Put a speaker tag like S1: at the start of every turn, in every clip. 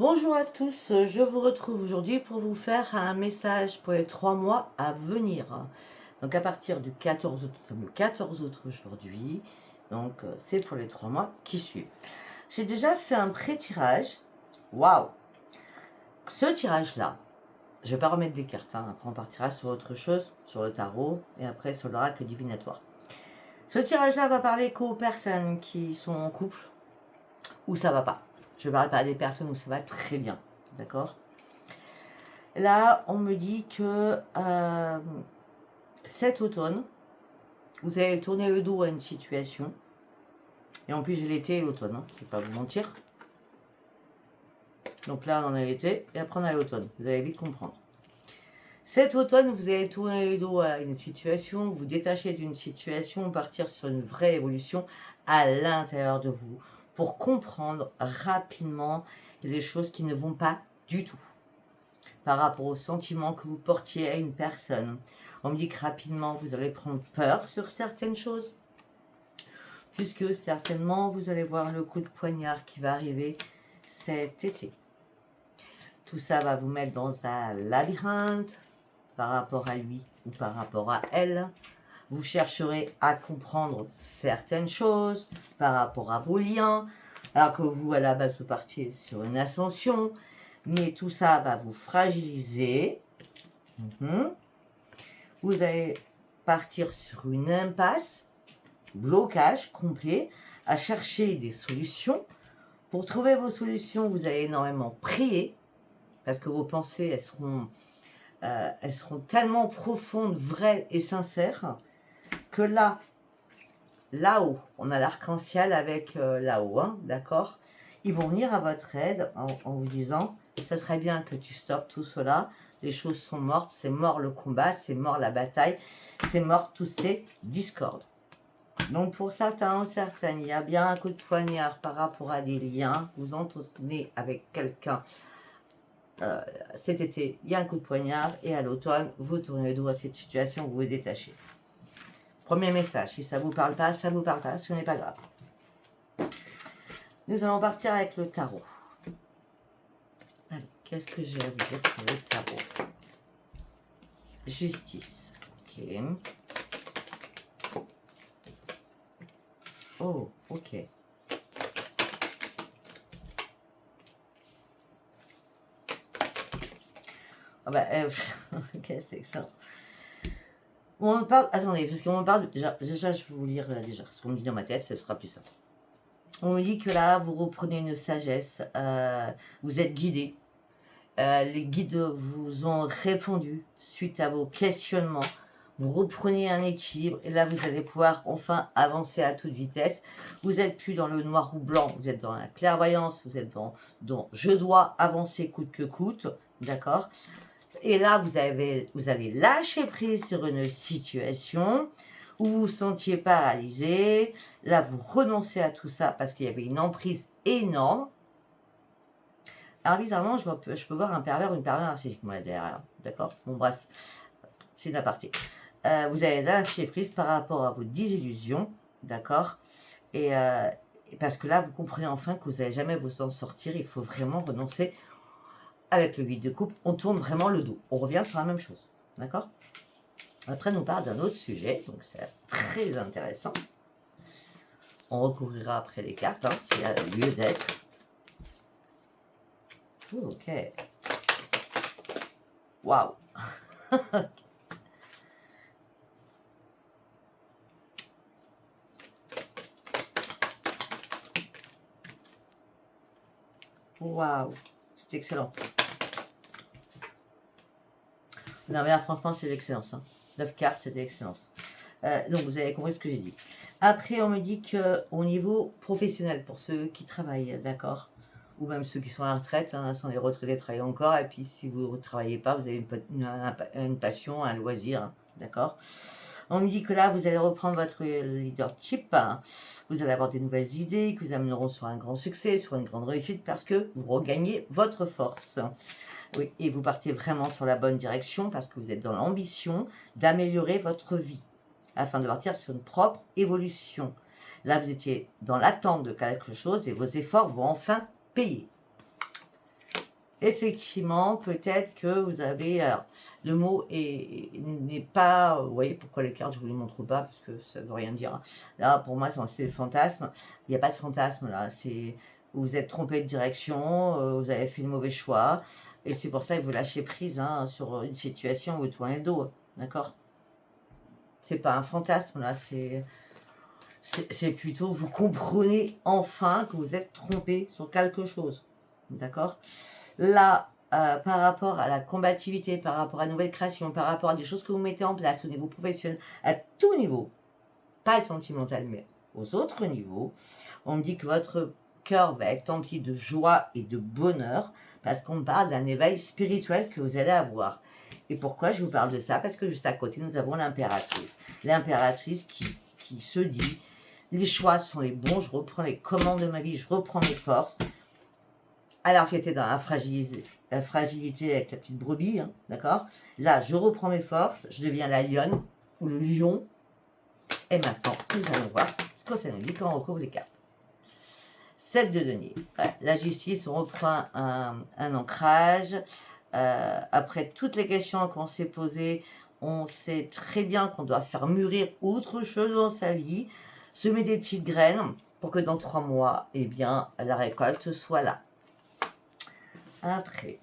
S1: Bonjour à tous, je vous retrouve aujourd'hui pour vous faire un message pour les 3 mois à venir. Donc à partir du 14 août, nous sommes le 14 août aujourd'hui, donc c'est pour les 3 mois qui suivent. J'ai déjà fait un pré-tirage, waouh! Ce tirage-là, je ne vais pas remettre des cartes, hein. Après on partira sur autre chose, sur le tarot et après sur l'oracle divinatoire. Ce tirage-là va parler qu'aux personnes qui sont en couple, où ça va pas. Je parle pas des personnes où ça va très bien, d'accord? Là, on me dit que cet automne, vous allez tourner le dos à une situation. Et en plus, j'ai l'été et l'automne, hein, je ne vais pas vous mentir. Donc là, on a l'été et après, on a l'automne. Vous allez vite comprendre. Cet automne, vous allez tourner le dos à une situation, vous détacher d'une situation, partir sur une vraie évolution à l'intérieur de vous pour comprendre rapidement les choses qui ne vont pas du tout par rapport aux sentiments que vous portiez à une personne. On me dit que rapidement, vous allez prendre peur sur certaines choses, puisque certainement, vous allez voir le coup de poignard qui va arriver cet été. Tout ça va vous mettre dans un labyrinthe par rapport à lui ou par rapport à elle. Vous chercherez à comprendre certaines choses par rapport à vos liens, alors que vous, à la base, vous partiez sur une ascension, mais tout ça va vous fragiliser. Vous allez partir sur une impasse, blocage complet, à chercher des solutions. Pour trouver vos solutions, vous allez énormément prier, parce que vos pensées, elles seront tellement profondes, vraies et sincères, que là-haut, on a l'arc-en-ciel avec là-haut, hein, d'accord? Ils vont venir à votre aide en vous disant, ça serait bien que tu stoppes tout cela, les choses sont mortes, c'est mort le combat, c'est mort la bataille, c'est mort tous ces discordes. Donc pour certains ou certaines, il y a bien un coup de poignard par rapport à des liens, vous entretenez avec quelqu'un cet été, il y a un coup de poignard, et à l'automne, vous tournez le dos à cette situation, vous vous détachez. Premier message, si ça ne vous parle pas, ça ne vous parle pas, ce n'est pas grave. Nous allons partir avec le tarot. Allez, qu'est-ce que j'ai à vous dire pour le tarot? Justice. Ok. Oh, ok. Ah bah, ok, c'est ça. On me parle, attendez, parce qu'on me parle, déjà, je vais vous lire déjà, ce qu'on me dit dans ma tête, ce sera plus simple. On me dit que là, vous reprenez une sagesse, vous êtes guidé. Les guides vous ont répondu suite à vos questionnements. Vous reprenez un équilibre et là, vous allez pouvoir enfin avancer à toute vitesse. Vous n'êtes plus dans le noir ou blanc, vous êtes dans la clairvoyance, vous êtes dans je dois avancer coûte que coûte, d'accord? Et là, vous allez lâcher prise sur une situation où vous vous sentiez paralysé. Là, vous renoncez à tout ça parce qu'il y avait une emprise énorme. Alors, bizarrement, je peux voir un pervers ou une pervers narcissique, moi, derrière. D'accord? Bon, bref, c'est une aparté. Vous allez lâcher prise par rapport à vos désillusions, d'accord? Et parce que là, vous comprenez enfin que vous n'allez jamais vous en sortir. Il faut vraiment renoncer. Avec le 8 de coupe, on tourne vraiment le dos. On revient sur la même chose, d'accord? Après, on nous parle d'un autre sujet, donc c'est très intéressant. On recouvrira après les cartes, hein, s'il y a lieu d'être. Ok. Waouh. Waouh. C'est excellent. Non, mais là, franchement, c'est l'excellence. Hein. 9 cartes, c'est l'excellence. Donc, vous avez compris ce que j'ai dit. Après, on me dit qu'au niveau professionnel, pour ceux qui travaillent, d'accord, ou même ceux qui sont à la retraite, hein, sont les retraités travaillent encore, et puis si vous ne travaillez pas, vous avez une passion, un loisir, hein, d'accord. On me dit que là, vous allez reprendre votre leadership, hein, vous allez avoir des nouvelles idées qui vous amèneront sur un grand succès, sur une grande réussite, parce que vous regagnez votre force. Oui, et vous partez vraiment sur la bonne direction parce que vous êtes dans l'ambition d'améliorer votre vie afin de partir sur une propre évolution. Là, vous étiez dans l'attente de quelque chose et vos efforts vont enfin payer. effectivement, peut-être que vous avez... Alors, le mot n'est pas... Vous voyez pourquoi les cartes, je ne vous les montre pas, parce que ça ne veut rien dire. Là, pour moi, c'est le fantasme. Il n'y a pas de fantasme, là. C'est... Vous vous êtes trompé de direction, vous avez fait le mauvais choix, et c'est pour ça que vous lâchez prise hein, sur une situation où vous tournez le dos, d'accord? C'est pas un fantasme, là, c'est plutôt, vous comprenez enfin que vous êtes trompé sur quelque chose, d'accord? Là, par rapport à la combativité, par rapport à nouvelle création, par rapport à des choses que vous mettez en place au niveau professionnel, à tout niveau, pas le sentimental, mais aux autres niveaux, on me dit que votre cœur va être empli de joie et de bonheur parce qu'on parle d'un éveil spirituel que vous allez avoir. Et pourquoi je vous parle de ça? Parce que juste à côté, nous avons l'impératrice. L'impératrice qui se dit, les choix sont les bons, je reprends les commandes de ma vie, je reprends mes forces. Alors j'étais dans la fragilité avec la petite brebis, hein, d'accord? Là, je reprends mes forces, je deviens la lionne ou le lion. Et maintenant, nous allons voir ce que ça nous dit quand on recouvre les cartes. 7 de denier. Ouais, la justice, on reprend un ancrage. Après toutes les questions qu'on s'est posées, on sait très bien qu'on doit faire mûrir autre chose dans sa vie, semer des petites graines pour que dans 3 mois, eh bien, la récolte soit là. Après,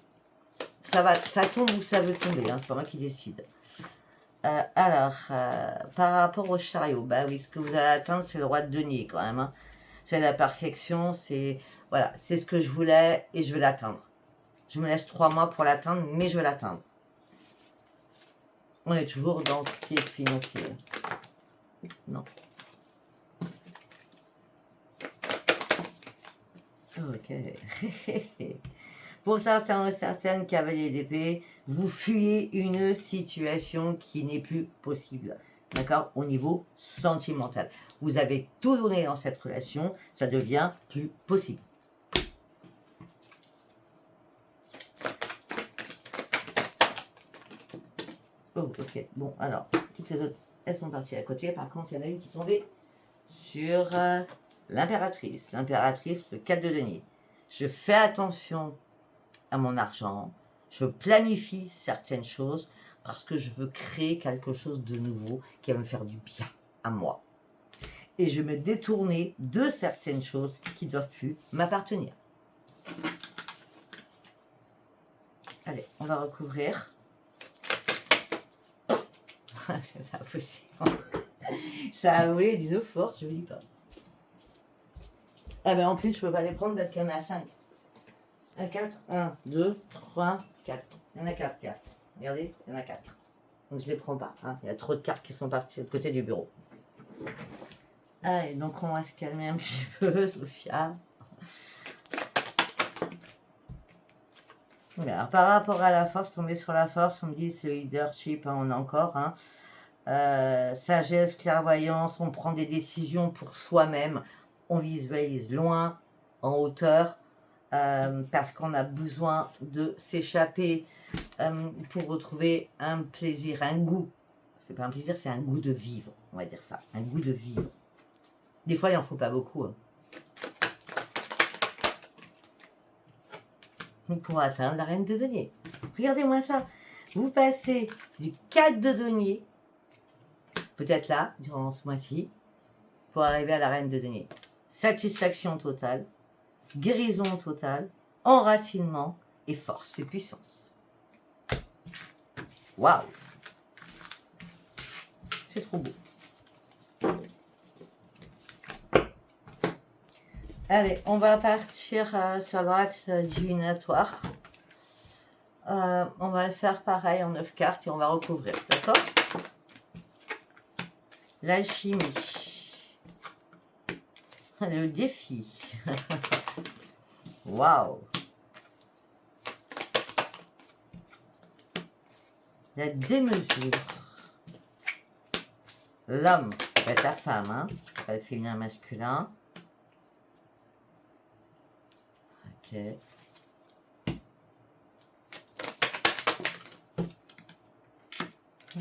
S1: ça tombe où ça veut tomber, hein, c'est pas moi qui décide. Alors, par rapport au chariot, bah oui, ce que vous allez atteindre, c'est le roi de denier quand même. Hein. C'est la perfection, c'est voilà, c'est ce que je voulais et je vais l'atteindre. Je me laisse 3 mois pour l'atteindre, mais je vais l'atteindre. On est toujours dans ce qui est financier. Non. Ok. Pour certains et certaines cavaliers d'épée, vous fuyez une situation qui n'est plus possible. D'accord? Au niveau sentimental. Vous avez tout donné dans cette relation, ça devient plus possible. Oh, ok. Bon, alors, toutes les autres, elles sont parties à côté. Par contre, il y en a une qui est tombée sur l'impératrice. L'impératrice, le 4 de denier. Je fais attention à mon argent. Je planifie certaines choses parce que je veux créer quelque chose de nouveau qui va me faire du bien à moi. Et je vais me détourner de certaines choses qui ne doivent plus m'appartenir. Allez, on va recouvrir. C'est pas possible. Ça a volé des eaux fortes, je ne vous dis pas. Ah ben en plus, je peux pas les prendre parce qu'il y en a 5. 1, 4, 1, 2, 3, 4. Il y en a 4 cartes. Regardez, il y en a 4. Donc je ne les prends pas. Hein. Il y a trop de cartes qui sont parties de côté du bureau. Allez, donc on va se calmer un petit peu, Sophia. Alors, par rapport à la force, tomber sur la force, on me dit c'est le leadership, hein, on a encore. Hein. Sagesse, clairvoyance, on prend des décisions pour soi-même, on visualise loin, en hauteur, parce qu'on a besoin de s'échapper pour retrouver un plaisir, un goût. C'est pas un plaisir, c'est un goût de vivre, on va dire ça, un goût de vivre. Des fois, il n'en faut pas beaucoup. Hein. Pour atteindre la reine de denier. Regardez-moi ça. Vous passez du 4 de denier, peut-être là, durant ce mois-ci, pour arriver à la reine de denier. Satisfaction totale, guérison totale, enracinement et force et puissance. Waouh! C'est trop beau. Allez, on va partir sur l'axe divinatoire. On va le faire pareil en 9 cartes et on va recouvrir, d'accord? L'alchimie. Le défi. Waouh! La démesure. L'homme, c'est ta femme, hein? Pas le féminin, masculin. Ok.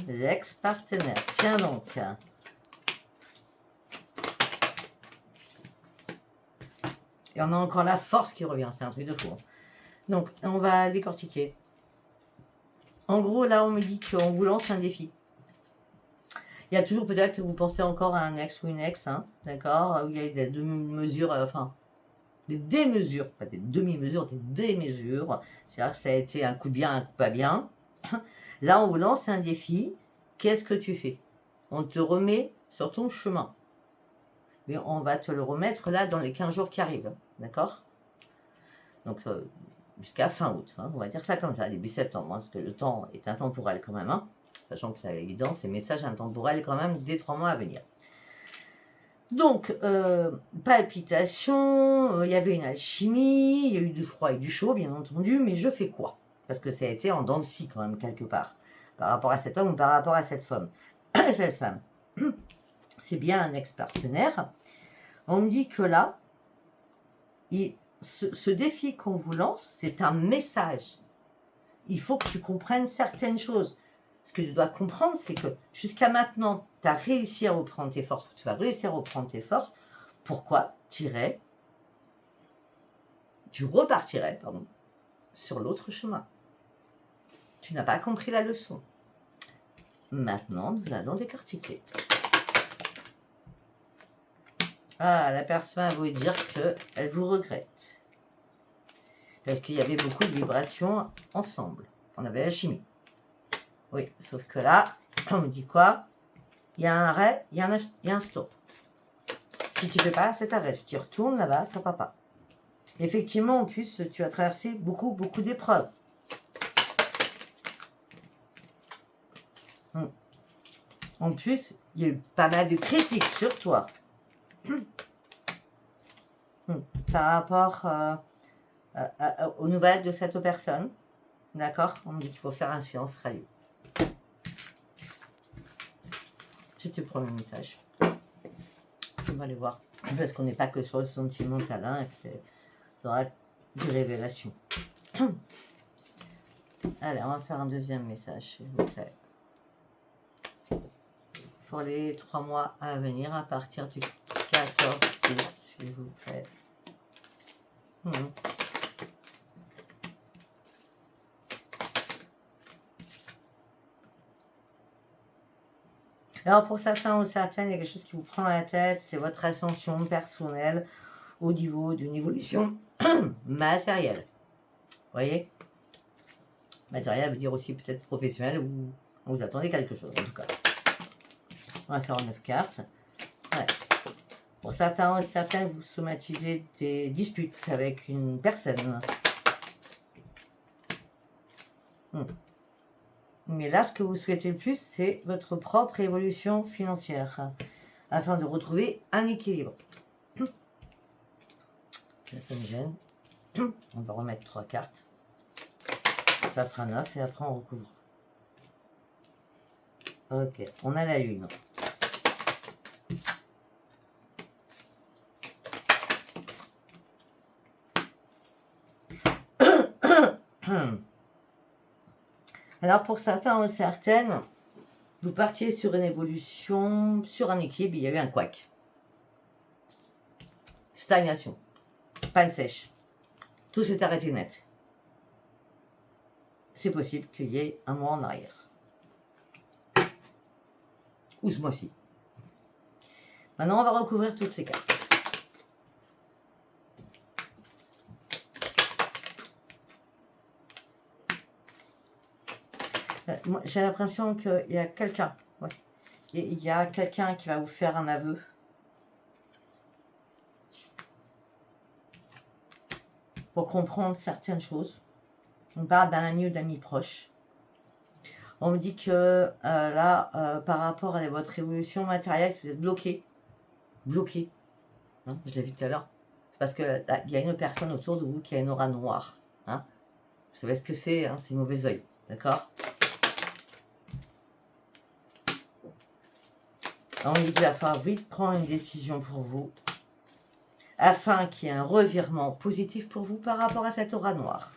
S1: L'ex-partenaire. Tiens donc. Et on a encore la force qui revient. C'est un truc de fou. Donc, on va décortiquer. En gros, là, on me dit qu'on vous lance un défi. Il y a toujours peut-être que vous pensez encore à un ex ou une ex, hein, d'accord, où il y a eu des demi-mesures, enfin, des démesures, pas des demi-mesures, des démesures. C'est-à-dire que ça a été un coup bien, un coup pas bien. Là, on vous lance un défi. Qu'est-ce que tu fais? On te remet sur ton chemin. Mais on va te le remettre là dans les 15 jours qui arrivent, d'accord? Donc, jusqu'à fin août, hein, on va dire ça comme ça, début septembre, hein, parce que le temps est intemporel quand même, hein, sachant que la guidance, c'est message intemporel quand même des 3 mois à venir. Donc, palpitations, il y avait une alchimie, il y a eu du froid et du chaud, bien entendu, mais je fais quoi? Parce que ça a été en dents de scie quand même, quelque part, par rapport à cet homme ou par rapport à cette femme. Cette femme. C'est bien un ex-partenaire. On me dit que là, ce défi qu'on vous lance, c'est un message. Il faut que tu comprennes certaines choses. Ce que tu dois comprendre, c'est que jusqu'à maintenant, tu as réussi à reprendre tes forces, tu vas réussir à reprendre tes forces. Pourquoi tu repartirais, pardon, sur l'autre chemin? Tu n'as pas compris la leçon. Maintenant, nous allons décortiquer. Ah, la personne va vous dire qu'elle vous regrette. Parce qu'il y avait beaucoup de vibrations ensemble. On avait la chimie. Oui, sauf que là, on me dit quoi? Il y a un arrêt, il y a un stop. Si tu ne fais pas, c'est arrêt. Si tu retournes là-bas, ça ne va pas. Effectivement, en plus, tu as traversé beaucoup d'épreuves. En plus, il y a eu pas mal de critiques sur toi. Par rapport aux nouvelles de cette personne. D'accord? On me dit qu'il faut faire un silence radio. Je te prends le message. On va aller voir. Parce qu'on n'est pas que sur le sentimental, hein, il y aura des révélations. Allez, on va faire un deuxième message, s'il vous plaît. Pour les 3 mois à venir, à partir du 14 août, s'il vous plaît. Alors pour certains ou certaines, il y a quelque chose qui vous prend la tête, c'est votre ascension personnelle au niveau d'une évolution matérielle. Vous voyez? Matériel veut dire aussi peut-être professionnel ou vous attendez quelque chose en tout cas. On va faire en 9 cartes. Ouais. Pour certains ou certaines, vous somatisez des disputes avec une personne. Mais là, ce que vous souhaitez le plus, c'est votre propre évolution financière, afin de retrouver un équilibre. Là, ça me gêne. On va remettre 3 cartes. Ça fera 9 et après on recouvre. Ok, on a la lune. Alors pour certains ou certaines, vous partiez sur une évolution, sur un équilibre, il y a eu un couac. Stagnation, panne sèche, tout s'est arrêté net. C'est possible qu'il y ait un mois en arrière. Ou ce mois-ci. Maintenant, on va recouvrir toutes ces cartes. Moi, j'ai l'impression qu'il y a quelqu'un. Ouais. Il y a quelqu'un qui va vous faire un aveu. Pour comprendre certaines choses. On parle d'un ami ou d'amis proche. On me dit que là, par rapport à votre évolution matérielle, si vous êtes bloqué. Bloqué. Hein, je l'ai vu tout à l'heure. C'est parce qu'il y a une personne autour de vous qui a une aura noire. Hein. Vous savez ce que c'est, hein, c'est mauvais oeil. D'accord? On me dit qu'il va falloir vite prendre une décision pour vous. Afin qu'il y ait un revirement positif pour vous par rapport à cette aura noire.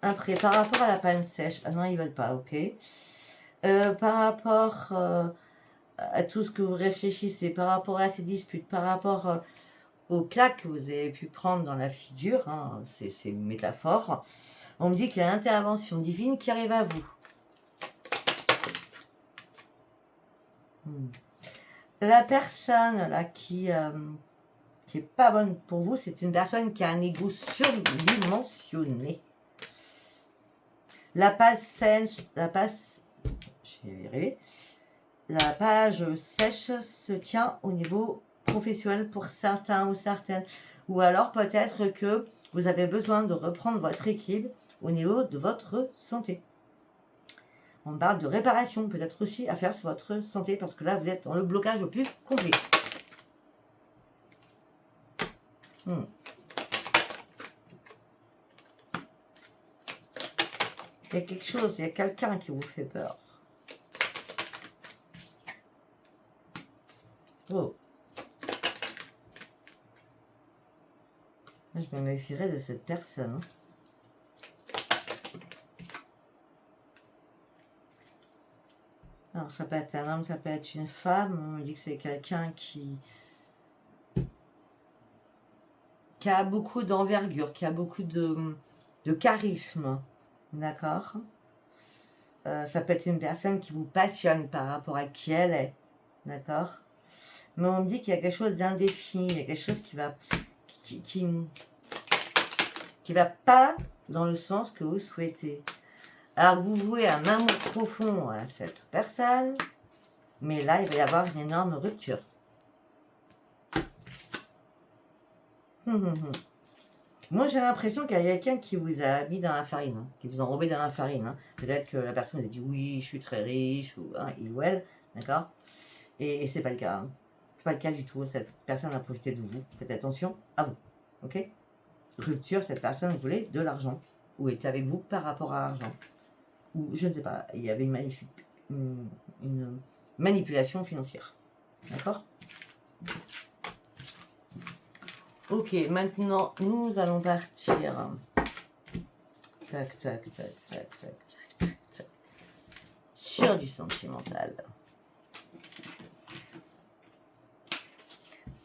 S1: Après, par rapport à la panne sèche, ah non, ils veulent pas, ok. Par rapport à tout ce que vous réfléchissez, par rapport à ces disputes, par rapport aux claques que vous avez pu prendre dans la figure, hein, c'est une métaphore, on me dit qu'il y a l'intervention divine qui arrive à vous. La personne là qui est pas bonne pour vous, c'est une personne qui a un ego surdimensionné. La page sèche, la page sèche se tient au niveau professionnel pour certains ou certaines. Ou alors peut-être que vous avez besoin de reprendre votre équilibre au niveau de votre santé. On parle de réparation peut-être aussi à faire sur votre santé parce que là vous êtes dans le blocage au plus complet. Il y a quelque chose, il y a quelqu'un qui vous fait peur. Oh. Je me méfierais de cette personne. Alors, ça peut être un homme, ça peut être une femme. On me dit que c'est quelqu'un qui a beaucoup d'envergure, qui a beaucoup de charisme. D'accord. Ça peut être une personne qui vous passionne par rapport à qui elle est. D'accord. Mais on me dit qu'il y a quelque chose d'indéfini, il y a quelque chose qui va pas dans le sens que vous souhaitez. Alors vous vouez un amour profond à cette personne, mais là il va y avoir une énorme rupture. Moi j'ai l'impression qu'il y a quelqu'un qui vous a mis dans la farine, hein, qui vous a enrobé dans la farine. Hein. Peut-être que la personne vous a dit oui, je suis très riche, ou hein, il ou elle, d'accord. Et c'est pas le cas. Hein. C'est pas le cas du tout. Cette personne a profité de vous. Faites attention à vous. Ok. Rupture, cette personne voulait de l'argent. Ou était avec vous par rapport à l'argent. Ou je ne sais pas, il y avait une manipulation financière. D'accord. Ok, maintenant nous allons partir. Tac, tac, tac, tac, tac, tac, tac, tac. Sur du sentimental.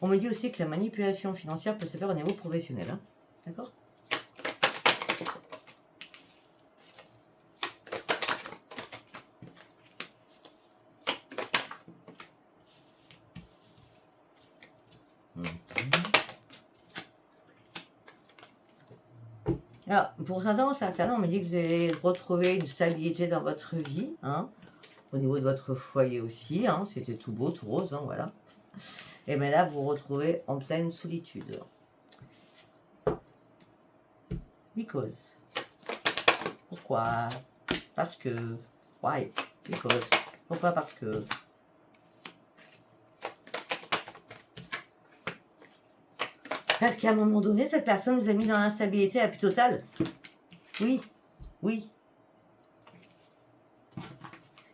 S1: On me dit aussi que la manipulation financière peut se faire au niveau professionnel. Hein. D'accord. Alors, pour certains, on me dit que vous allez retrouver une stabilité dans votre vie, hein, au niveau de votre foyer aussi, hein, c'était tout beau, tout rose, hein, voilà. Et bien là, vous vous retrouvez en pleine solitude. Because. Pourquoi? Parce que. Why? Because. Pourquoi? Parce que. Parce qu'à un moment donné, cette personne vous a mis dans l'instabilité la plus totale. Oui, oui.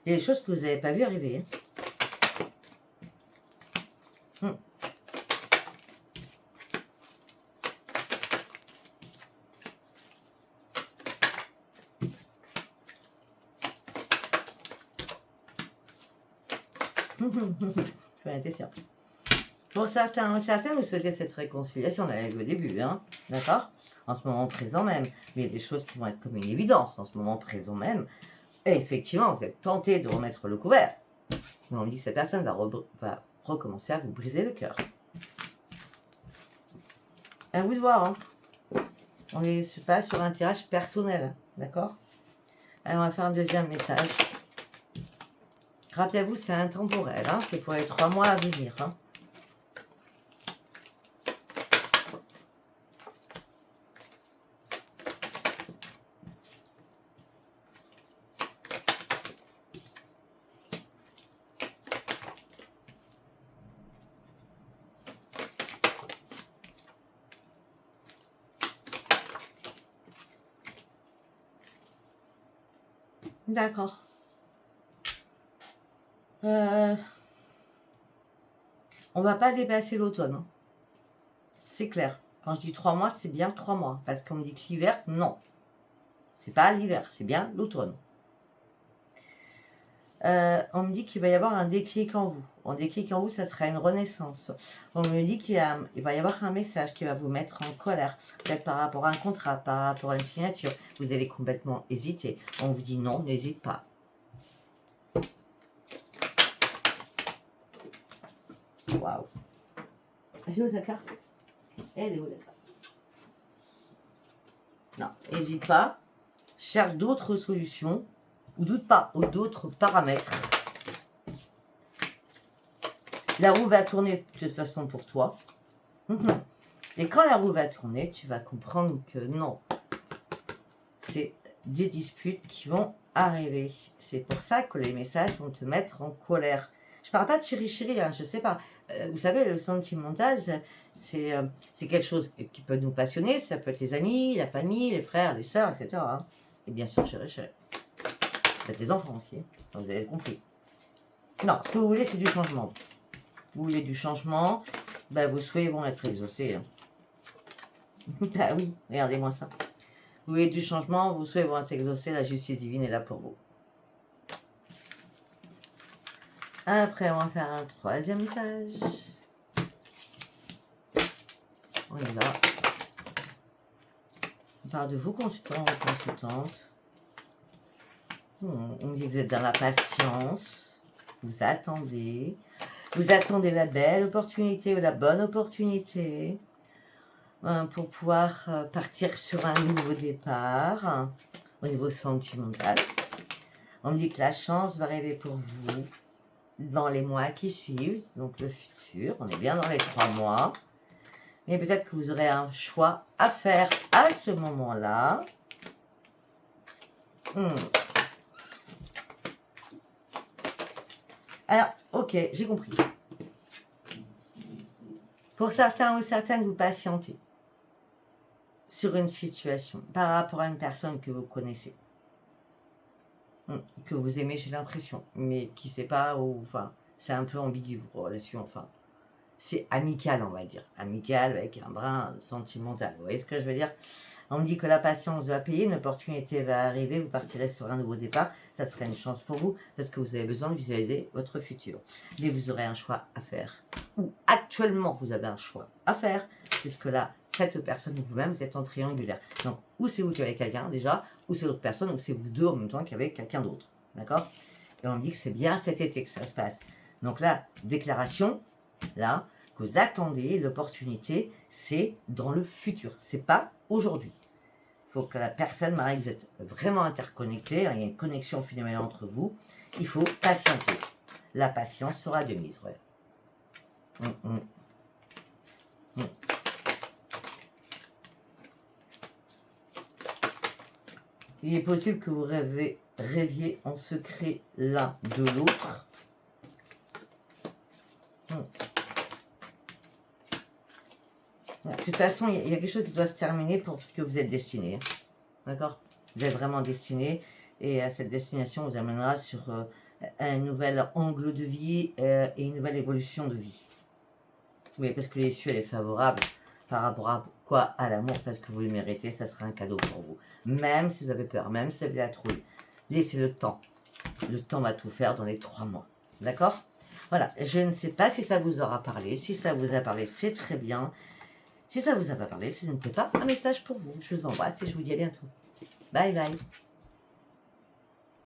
S1: Il y a des choses que vous n'avez pas vues arriver. Hein. Je vais être sûr. Pour certains, vous souhaitez cette réconciliation, on l'avait vu au début, hein, d'accord? En ce moment présent même. Mais il y a des choses qui vont être comme une évidence en ce moment présent même. Et effectivement, vous êtes tenté de remettre le couvert. Mais on me dit que cette personne va recommencer à vous briser le cœur. À vous de voir, hein. On est pas sur un tirage personnel, d'accord? Alors, on va faire un deuxième message. Rappelez-vous, c'est intemporel, hein, c'est pour les 3 mois à venir, hein. D'accord. On va pas dépasser l'automne. Hein. C'est clair. Quand je dis 3 mois, c'est bien 3 mois. Parce qu'on me dit que l'hiver, non. C'est pas l'hiver, c'est bien l'automne. On me dit qu'il va y avoir un déclic en vous. Un déclic en vous, ça sera une renaissance. On me dit qu'il va y avoir un message qui va vous mettre en colère. Peut-être par rapport à un contrat, par rapport à une signature. Vous allez complètement hésiter. On vous dit non, n'hésite pas. Waouh. Elle est où la carte? Elle est où la carte? Non, n'hésite pas. Cherche d'autres solutions. Ou doute pas, ou d'autres paramètres. La roue va tourner de toute façon pour toi. Et quand la roue va tourner, tu vas comprendre que non. C'est des disputes qui vont arriver. C'est pour ça que les messages vont te mettre en colère. Je parle pas de chéri-chéri, hein, je sais pas. Vous savez, le sentimental, c'est quelque chose qui peut nous passionner. Ça peut être les amis, la famille, les frères, les sœurs, etc. Hein. Et bien sûr, chéri-chéri. Peut-être les enfants aussi, donc vous avez compris. Non, ce que vous voulez, c'est du changement. Vous voulez du changement, ben vos souhaits vont être exaucés. Hein. Bah oui, regardez-moi ça. Vous voulez du changement, vos souhaits vont être exaucés, la justice divine est là pour vous. Après, on va faire un troisième message. On y va. On parle de vous, consultants ou consultantes. On me dit que vous êtes dans la patience. Vous attendez la belle opportunité ou la bonne opportunité pour pouvoir partir sur un nouveau départ au niveau sentimental. On me dit que la chance va arriver pour vous dans les mois qui suivent, donc le futur. On est bien dans les 3 mois. Mais peut-être que vous aurez un choix à faire à ce moment-là. Alors, ok, j'ai compris. Pour certains ou certaines, vous patientez sur une situation par rapport à une personne que vous connaissez, que vous aimez, j'ai l'impression, mais qui ne sait pas, ou, enfin, c'est un peu ambigu, vos relations, enfin, c'est amical, on va dire, amical avec un brin sentimental, vous voyez ce que je veux dire? On me dit que la patience va payer, une opportunité va arriver, vous partirez sur un nouveau départ, ça serait une chance pour vous, parce que vous avez besoin de visualiser votre futur. Mais vous aurez un choix à faire, ou actuellement vous avez un choix à faire, puisque là, cette personne ou vous-même, vous êtes en triangulaire. Donc, ou c'est vous qui avez quelqu'un déjà, ou c'est l'autre personne, ou c'est vous deux en même temps qu'avec quelqu'un d'autre. D'accord? Et on me dit que c'est bien cet été que ça se passe. Donc là, déclaration, là, que vous attendez, l'opportunité, c'est dans le futur. C'est pas aujourd'hui. Il faut que la personne, Marie, vous êtes vraiment interconnectés, il y a une connexion phénoménale entre vous. Il faut patienter. La patience sera de mise. Ouais. Il est possible que vous rêviez en secret l'un de l'autre. De toute façon, il y a quelque chose qui doit se terminer parce que vous êtes destiné. D'accord? Vous êtes vraiment destiné. Et à cette destination vous amènera sur un nouvel angle de vie et une nouvelle évolution de vie. Oui, parce que l'issue, elle est favorable par rapport à quoi? À l'amour, parce que vous le méritez, ça sera un cadeau pour vous. Même si vous avez peur, même si vous avez la trouille. Laissez le temps. Le temps va tout faire dans les 3 mois. D'accord? Voilà, je ne sais pas si ça vous aura parlé. Si ça vous a parlé, c'est très bien. Si ça vous a pas parlé, ce n'était pas un message pour vous. Je vous embrasse et je vous dis à bientôt. Bye bye.